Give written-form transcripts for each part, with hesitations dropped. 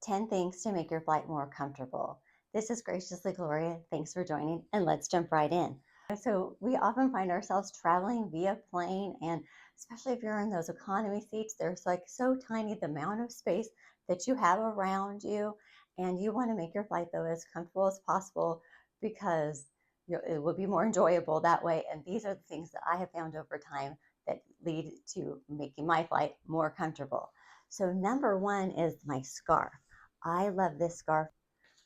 10 things to make your flight more comfortable. This is Graciously Gloria. Thanks for joining, and let's jump right in. So, we often find ourselves traveling via plane, and especially if you're in those economy seats, there's like so tiny the amount of space that you have around you, and you want to make your flight though as comfortable as possible because it will be more enjoyable that way. And these are the things that I have found over time that lead to making my flight more comfortable. So, number one is my scarf. I love this scarf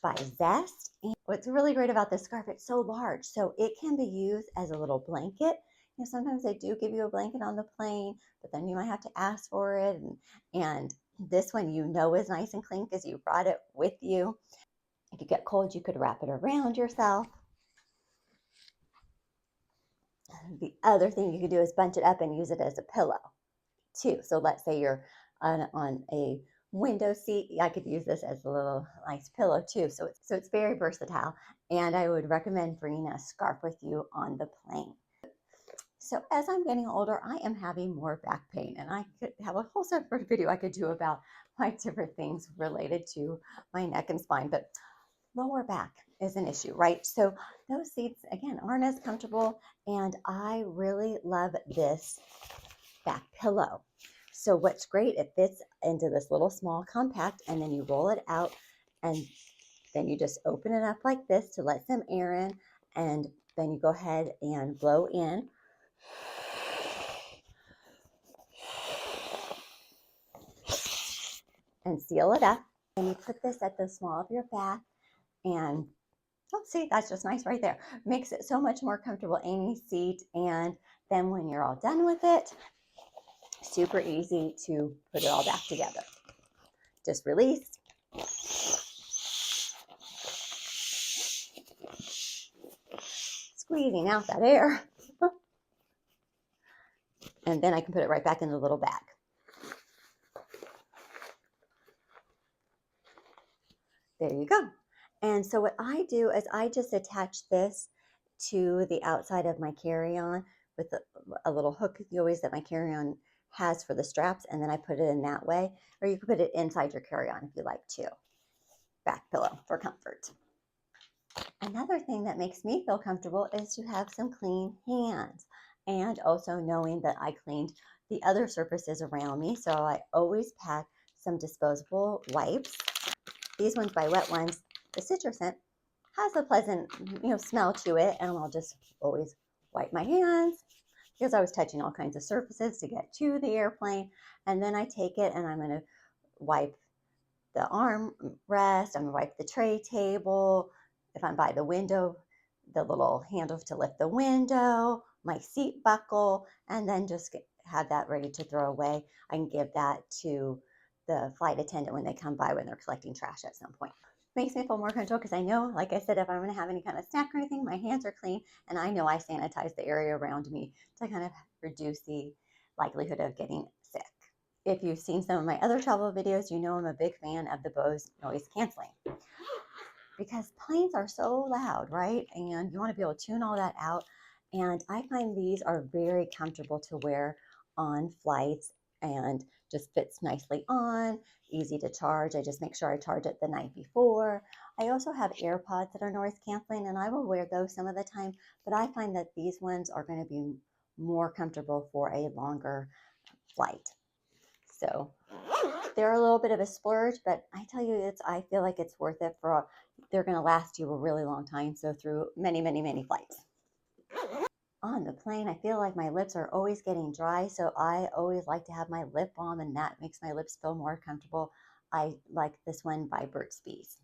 by Zest. And what's really great about this scarf, it's so large, so it can be used as a little blanket. Sometimes they do give you a blanket on the plane, but then you might have to ask for it. And this one is nice and clean because you brought it with you. If you get cold, you could wrap it around yourself. The other thing you could do is bunch it up and use it as a pillow too. So let's say you're on a window seat. I could use this as a little nice pillow too. So it's very versatile, and I would recommend bringing a scarf with you on the plane. So as I'm getting older, I am having more back pain, and I could have a whole separate video I could do about my different things related to my neck and spine, but lower back is an issue, right? So those seats, again, aren't as comfortable, and I really love this back pillow. So what's great, it fits into this little small compact, and then you roll it out, and then you just open it up like this to let some air in, and then you go ahead and blow in. And seal it up. And you put this at the small of your back, and oh, see, that's just nice right there. Makes it so much more comfortable, any seat. And then when you're all done with it, super easy to put it all back together. Just release. Squeezing out that air. And then I can put it right back in the little bag. There you go. And so what I do is I just attach this to the outside of my carry-on with a little hook that my carry-on has for the straps, and then I put it in that way. Or you could put it inside your carry-on if you like to. Back pillow for comfort. Another thing that makes me feel comfortable is to have some clean hands, and also knowing that I cleaned the other surfaces around me. So I always pack some disposable wipes. These ones by Wet Ones, the citrus scent has a pleasant, smell to it, and I'll just always wipe my hands because I was touching all kinds of surfaces to get to the airplane. And then I take it and I'm going to wipe the armrest. I'm going to wipe the tray table. If I'm by the window, the little handle to lift the window, my seat buckle, and then just have that ready to throw away. I can give that to the flight attendant when they come by when they're collecting trash at some point. Makes me feel more comfortable because I know, like I said, if I'm going to have any kind of snack or anything, my hands are clean, and I know I sanitize the area around me to kind of reduce the likelihood of getting sick. If you've seen some of my other travel videos, you know I'm a big fan of the Bose noise canceling because planes are so loud, right? And you want to be able to tune all that out. And I find these are very comfortable to wear on flights and just fits nicely on, easy to charge. I just make sure I charge it the night before. I also have AirPods that are noise canceling, and I will wear those some of the time, but I find that these ones are going to be more comfortable for a longer flight. So they're a little bit of a splurge, but I tell you, I feel like it's worth it they're going to last you a really long time. So through many, many, many flights. On the plane, I feel like my lips are always getting dry, so I always like to have my lip balm, and that makes my lips feel more comfortable. I like this one by Burt's Bees.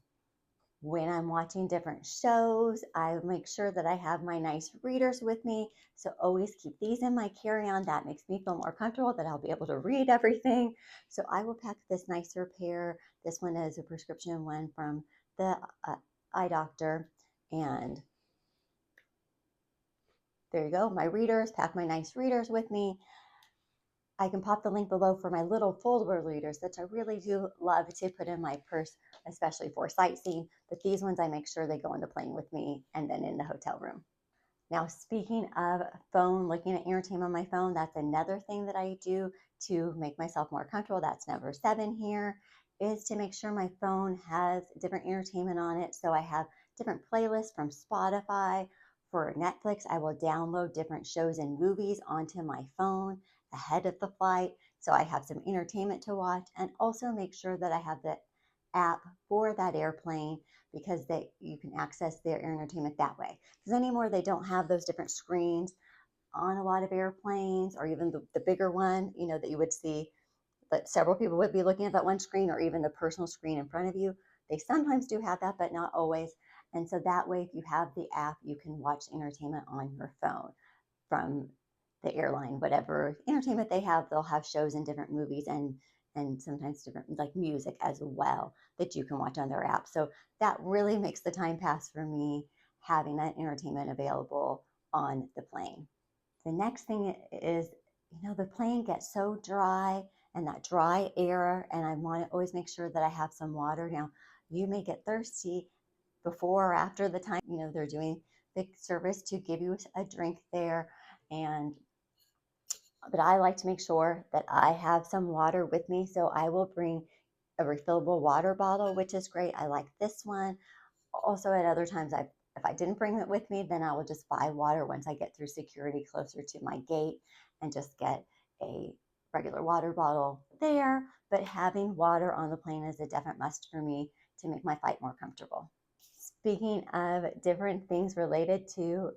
When I'm watching different shows, I make sure that I have my nice readers with me, so always keep these in my carry-on. That makes me feel more comfortable that I'll be able to read everything. So I will pack this nicer pair. This one is a prescription one from the eye doctor, and there you go, my readers. Pack my nice readers with me. I can pop the link below for my little foldable readers that I really do love to put in my purse, especially for sightseeing. But these ones, I make sure they go on the plane with me and then in the hotel room. Now, speaking of phone, looking at entertainment on my phone, that's another thing that I do to make myself more comfortable. That's number 7 here. is to make sure my phone has different entertainment on it. So I have different playlists from Spotify. For Netflix, I will download different shows and movies onto my phone ahead of the flight. So I have some entertainment to watch, and also make sure that I have the app for that airplane because you can access their entertainment that way. Because anymore, they don't have those different screens on a lot of airplanes, or even the bigger one, that you would see that several people would be looking at that one screen, or even the personal screen in front of you. They sometimes do have that, but not always. And so that way, if you have the app, you can watch entertainment on your phone from the airline. Whatever entertainment they have, they'll have shows and different movies, and sometimes different like music as well that you can watch on their app. So that really makes the time pass for me, having that entertainment available on the plane. The next thing is, the plane gets so dry, and that dry air, and I want to always make sure that I have some water. Now, you may get thirsty before or after the time, they're doing the service to give you a drink there. And but I like to make sure that I have some water with me, so I will bring a refillable water bottle, which is great. I like this one. Also, at other times, if I didn't bring it with me, then I will just buy water once I get through security closer to my gate, and just get a regular water bottle there. But having water on the plane is a definite must for me to make my flight more comfortable. Speaking of different things related to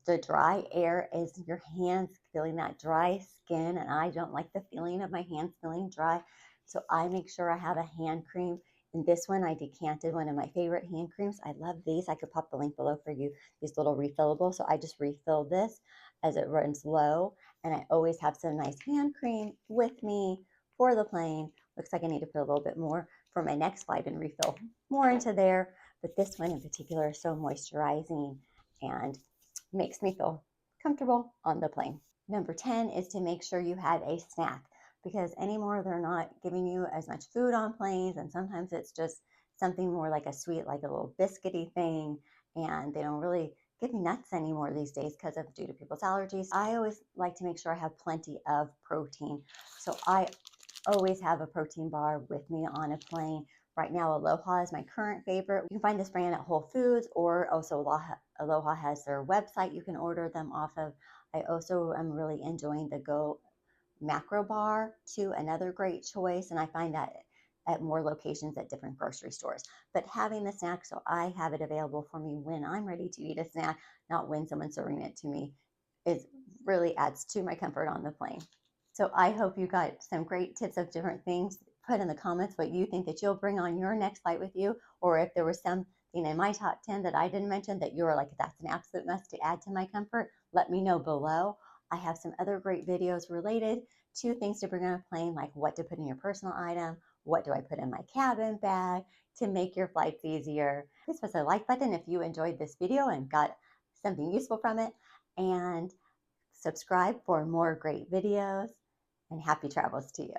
the dry air, is your hands feeling that dry skin, and I don't like the feeling of my hands feeling dry. So I make sure I have a hand cream. And this one, I decanted one of my favorite hand creams. I love these. I could pop the link below for you, these little refillable. So I just refill this as it runs low. And I always have some nice hand cream with me for the plane. Looks like I need to put a little bit more for my next flight and refill more into there. But this one in particular is so moisturizing and makes me feel comfortable on the plane. Number 10 is to make sure you have a snack, because anymore they're not giving you as much food on planes, and sometimes it's just something more like a sweet, like a little biscuity thing, and they don't really give me nuts anymore these days because of due to people's allergies. I always like to make sure I have plenty of protein. So I always have a protein bar with me on a plane. Right now, Aloha is my current favorite. You can find this brand at Whole Foods, or also Aloha has their website you can order them off of. I also am really enjoying the Go macro bar too, another great choice. And I find that at more locations at different grocery stores. But having the snack, so I have it available for me when I'm ready to eat a snack, not when someone's serving it to me, is really adds to my comfort on the plane. So I hope you got some great tips of different things. Put in the comments what you think that you'll bring on your next flight with you, or if there was something in my top 10 that I didn't mention that you were like, that's an absolute must to add to my comfort, let me know below. I have some other great videos related to things to bring on a plane, like what to put in your personal item, what do I put in my cabin bag to make your flights easier. This was a like button if you enjoyed this video and got something useful from it, and subscribe for more great videos, and happy travels to you.